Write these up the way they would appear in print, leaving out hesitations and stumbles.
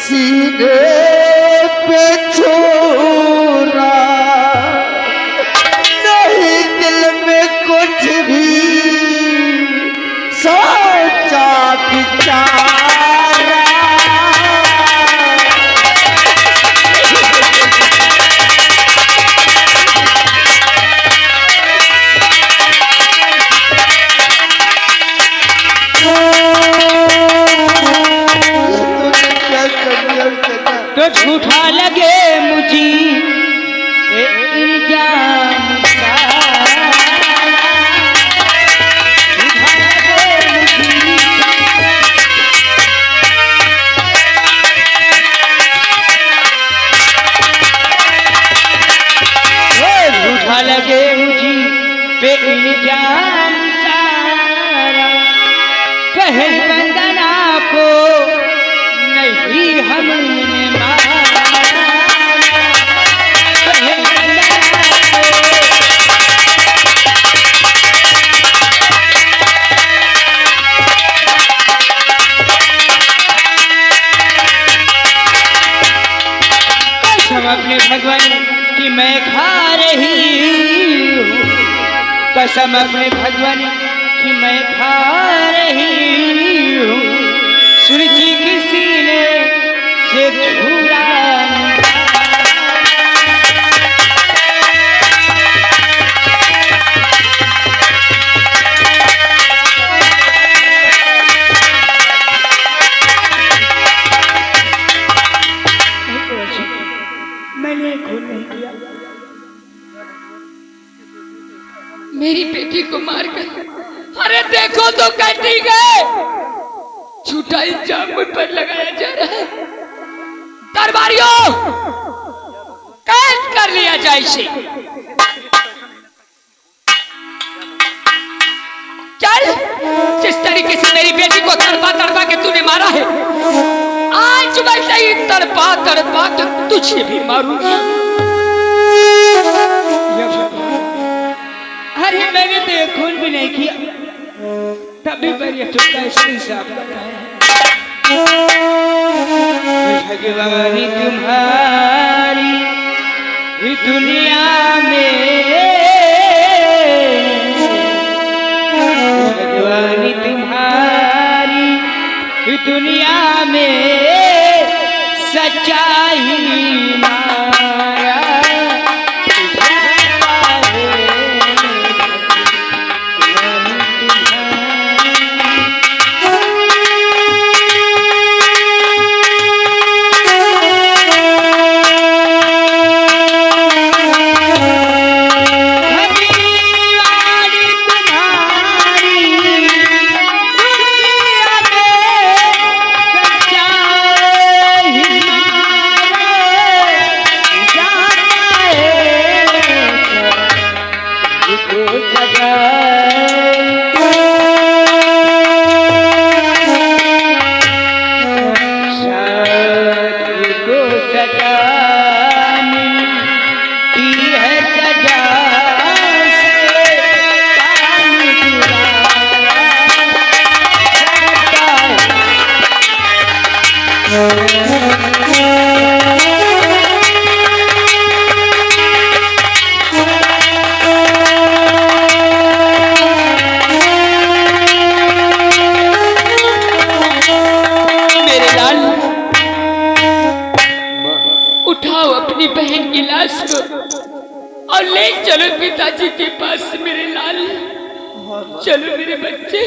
सीने पे छोड़ा नहीं, दिल में कुछ भी सोचा विचारा। तो झूठा लगे मुझे इल्जाम का, झूठा लगे मुझे, झूठा लगे मुझे पे इल्जाम सारा, पहल बंदना को नहीं हमने मारा, पहल बंदना को कसम अपने भगवान की मैं खा रही हूँ, कसम अपने भगवान की मैं खा रही हूँ, सुरजी की सीने से छुरा मैंने खून नहीं किया, मेरी बेटी को मारकर, अरे देखो तो कटी गए, झूठा इल्जाम मुझ पर लगाया जा रहा है। दरबारियों, कैद कर लिया जाए इसे। चल, जिस तरीके से मेरी बेटी को तड़पा तड़पा के तूने मारा है, आज वैसे ही तड़पा तड़पा के तुझे भी मारूंगी। अरे मैंने तो एक खून भी नहीं किया, तभी मेरी चुपका इंसाफ करता है। भगवानी तुम्हारी दुनिया में, भगवानी तुम्हारी दुनिया में सच्चाई माया और ले चलो पिताजी के पास मेरे लाल, चलो मेरे बच्चे।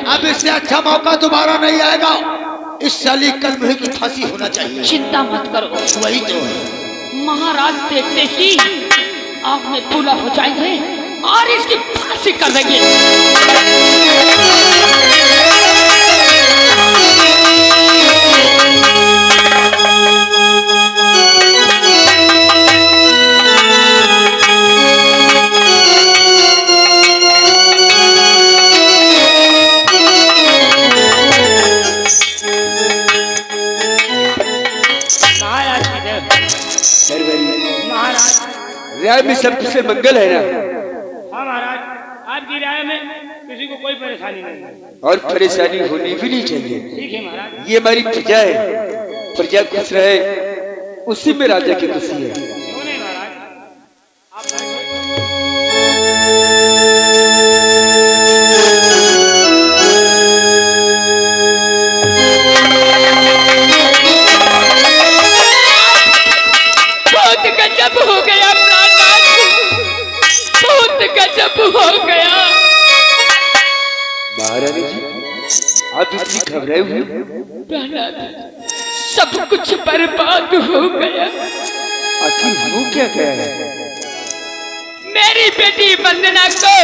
अब इससे अच्छा मौका दोबारा नहीं आएगा। इस साली कल मुझे की फांसी होना चाहिए। चिंता मत करो, वही तो है। महाराज देखते ही आग में पूरा हो जाएंगे और इसकी फांसी कर देंगे। राय में सबसे मंगल है ना? हाँ महाराज, आपकी राय में किसी को कोई परेशानी नहीं है और परेशानी होनी भी नहीं चाहिए। ठीक है महाराज। ये हमारी प्रजा है, प्रजा खुश रहे उसी में राजा की खुशी है। क्यों नहीं महाराज, आप बहुत गजब हो गया बहुत गजब हो गया। महारानी जी आप इतनी घबराए हुए? सब कुछ बर्बाद हो गया। आखिर हो क्या गया है? मेरी बेटी वंदना को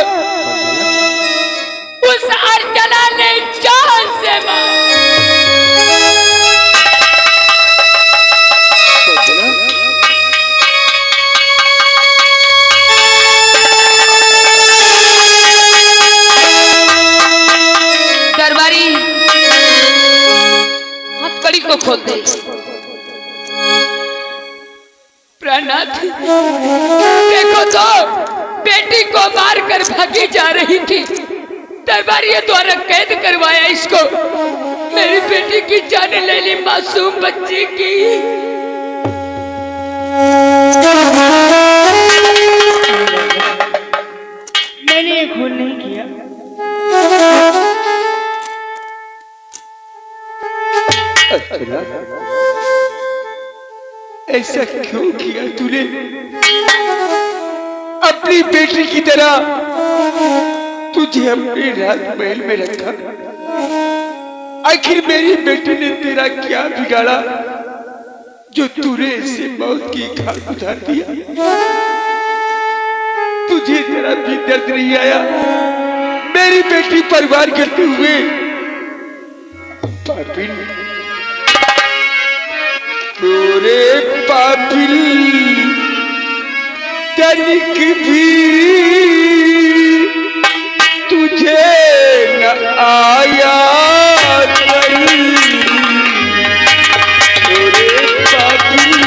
उस अर्चना ने जान से मारा। दरबारी हथकड़ी को खोल दे। प्राणनाथ देखो तो बेटी को मारकर भागी जा रही थी, दरबारियों द्वारा कैद करवाया इसको। मेरी बेटी की जान ले ली, मासूम बच्ची की। मैंने खून नहीं किया। अच्छा, ऐसा क्यों किया तूने? अपनी बेटी की तरह तुझे अपने राजमहल में रखा। आखिर मेरी बेटी ने तेरा क्या बिगाड़ा जो तूने इसे मौत की घाट उतार दिया? तुझे तेरा भी दर्द नहीं आया मेरी बेटी परिवार करते हुए? पापिल, तोरे पापिल तनिक भी तुझे न आया नहीं। तोरे पापिल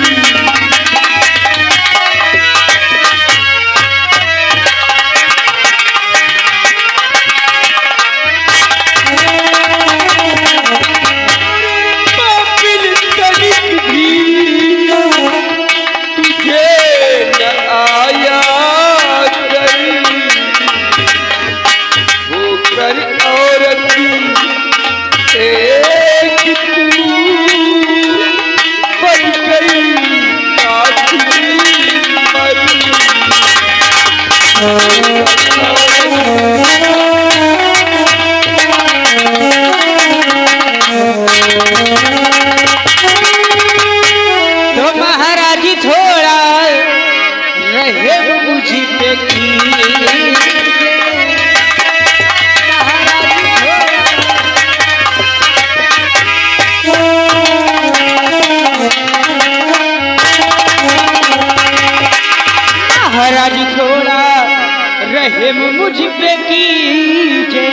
मुझ पे कीजे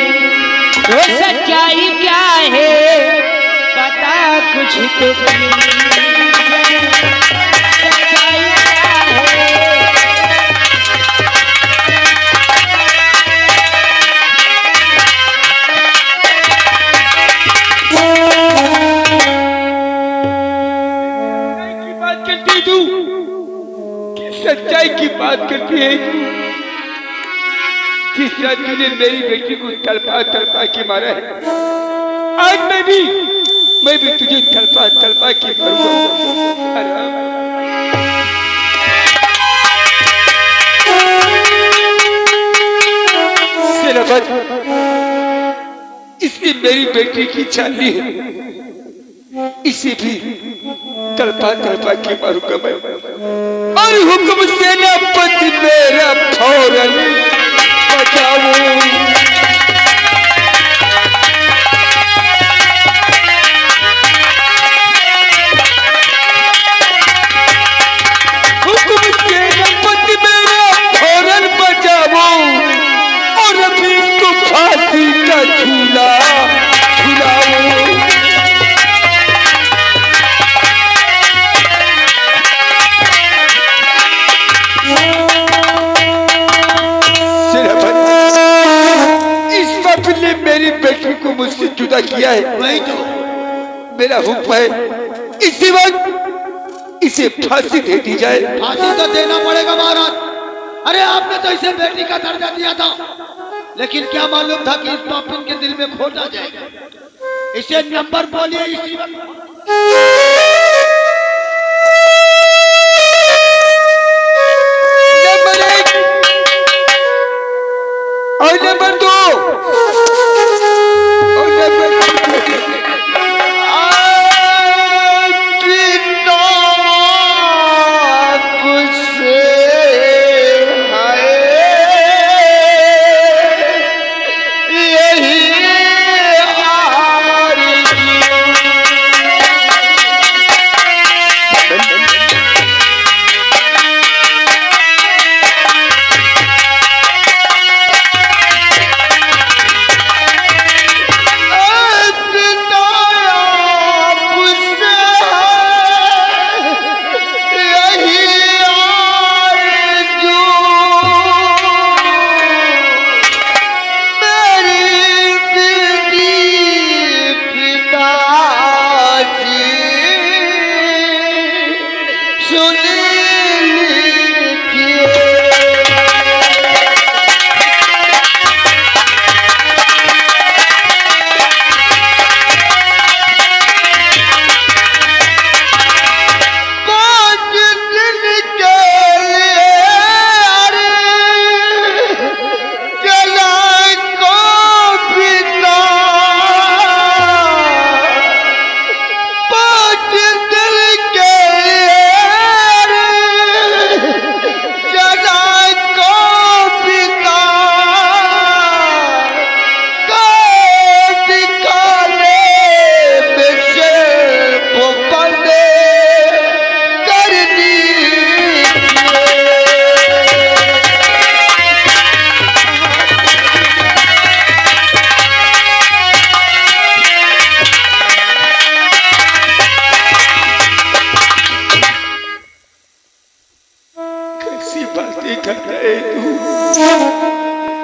तो सच्चाई क्या है पता कुछ तो कीजिए। सच्चाई क्या है? की बात करती तू, सच्चाई की बात करती है। जिस तरह तूने मेरी बेटी को तड़पा तड़पा के मारा है, आज मैं भी तुझे तड़पा तड़पा के मारूंगा। इसने मेरी बेटी की जान ली है, इसे भी तड़पा तड़पा के मारूंगा मैं। और हुक्म सेनापति मेरा फौरन बचाओ। हुक्म सेनापति मेरा फौरन बचाओ और अभी तो फांसी का झूला झुलाओ। ने मेरी बेटी को मुझसे जुदा किया है, वही तो मेरा हुक्म है इसी वक्त इसे फांसी दे दी जाए। फांसी तो देना पड़ेगा महाराज। अरे आपने तो इसे बेटी का दर्जा दिया था, लेकिन क्या मालूम था कि इस पापिन के दिल में खोट आ जाएगा। इसे नंबर बोलिए इसी वक्त। नंबर 1 और नंबर 2 और नंबर 3।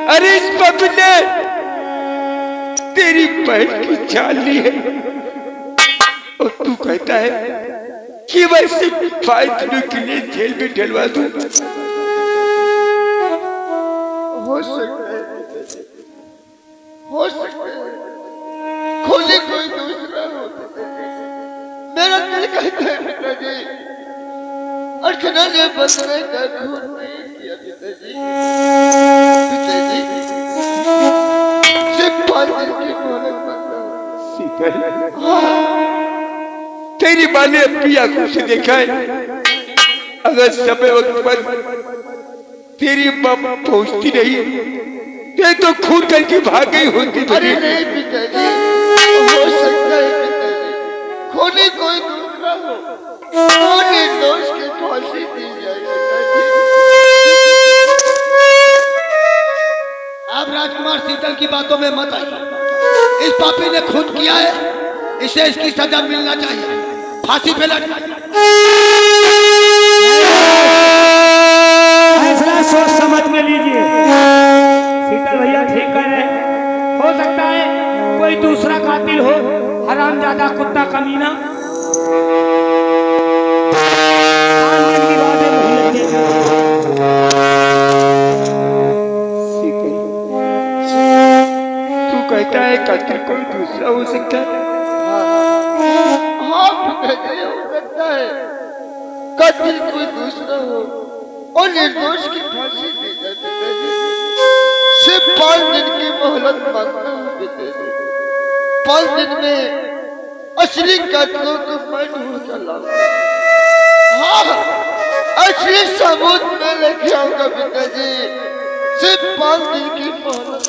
अरे इस पापी ने तेरी बहन की जान ली है और तू कहता है कि वैसे फायदे के लिए जेल में डलवा दूं। हो सकता है खोले कोई दूसरा हो। मेरा दिल कहता है पिताजी, अर्चना ने बदले का खून नहीं किया पिताजी। पिताजी सिर्फ 5 दिन की मोहलत मांगता हूं। तेरी माँ ने अपनी आंखों से देखा है, अगर समय वक्त पर तेरी माँ पहुंचती नहीं तो खून करके भाग गई होती। अरे नहीं पिताजी, हो सकता है पिताजी खोने कोई दूसरा हो, निर्दोष की फांसी दी जाए पिताजी। आप राजकुमार शीतल की बातों में मत आइए। इस पापी ने खून किया है, इसे इसकी सजा मिलना चाहिए। फांसी पे फैसला सोच समझ में लीजिए। शीतल भैया ठीक कर रहे हैं। हो सकता है कोई दूसरा कातिल हो, हरामजादा कुत्ता कमीना। तू कहता है कातिल कोई दूसरा हो सकता है? हाँ पिताजी, हो सकता है कातिल कोई दूसरा हो और निर्दोष की फांसी दी जाए पिताजी। सिर्फ 5 दिन की मोहलत मांगता हूँ पिताजी। 5 दिन में असली कातिलों को मैं ढूंढ कर लाऊंगा। हाँ अरे सबूत में लेके आऊंगा पिताजी, सिर्फ 5 दिन की मोहलत।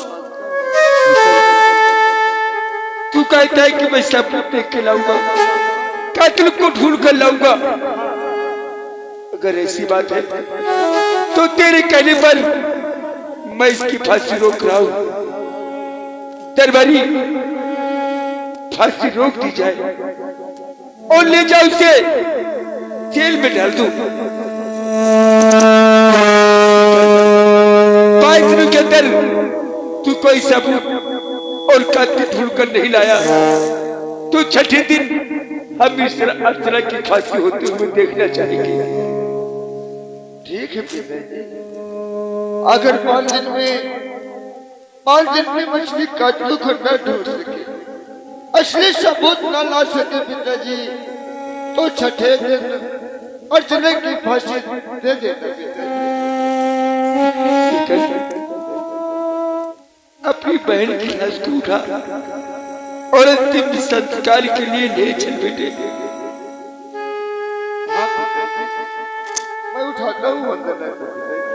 तू कहता है कि मैं सबूत देख के लाऊंगा, कातिल को ढूंढ कर लाऊंगा। अगर ऐसी बात है तो तेरे कहने पर मैं इसकी फांसी रोक रहा हूं। दरबारी, फांसी रोक दी जाए और ले जाओ उसे जेल में डाल दूं। 5 दिनों के अंदर तू कोई सबूत और कातिल ढूंढ कर नहीं लाया तो छठे दिन हम इस तरह की फांसी होते हुए देखना चाहेंगे। ठीक है पिताजी, अगर 5 दिन में मछली कातिल को न ढूंढ सके, असली सबूत न ला सके पिताजी, तो छठे दिन अर्चना की फांसी दे देना पिताजी। अपनी बहन की लाश को उठा और अंतिम संस्कार के लिए ले चल बेटे। मैं उठाता हूँ वंदना को पिताजी।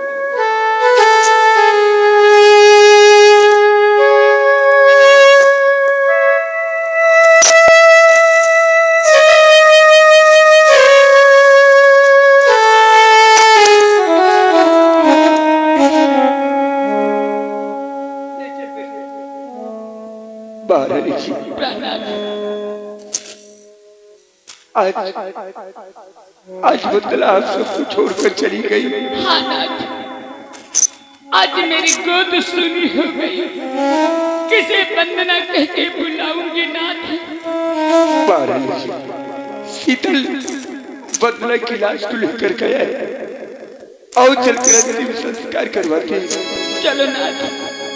आज वंदना आप सबको छोड़कर चली गई। हाँ नाथ, आज मेरी गोद सुनी हो गई, किसे वंदना कह के बुलाऊंगी नाथ। शीतल वंदना की लाश को लेकर गया है और चलकर अंतिम संस्कार करवाते हैं। चलो नाथ,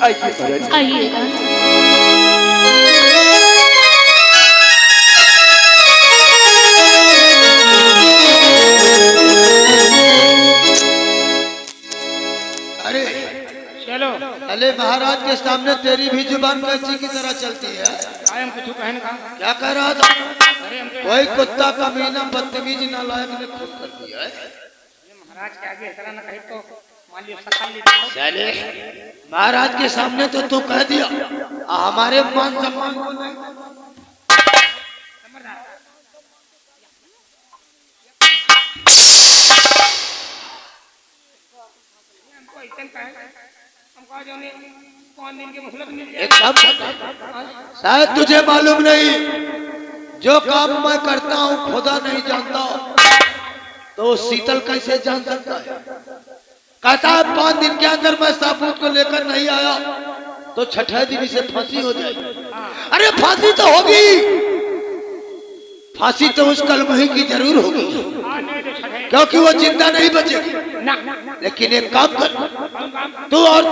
आइए आइएगा। अरे महाराज के सामने तेरी भी जुबान कैसी की तरह चलती है? क्या कह रहा था? कोई कुत्ता कमीना बदतमीज नालायक ने खून कर दिया है। महाराज के आगे ऐसा ना कहे तो मान लियो सकल महाराज के सामने तो तू कह दिया, हमारे मान सम्मान को नहीं। शायद तुझे मालूम नहीं, जो काम मैं करता हूँ खुदा नहीं जानता, तो शीतल कैसे जान सकता है? कहता है 5 दिन के अंदर मैं सबूत को लेकर नहीं आया तो छठे दिन से फांसी हो जाएगी। अरे फांसी तो होगी, फांसी तो उस कलमही की जरूर होगी, क्योंकि वो जिंदा नहीं बचेगी। लेकिन एक काम कर, तू और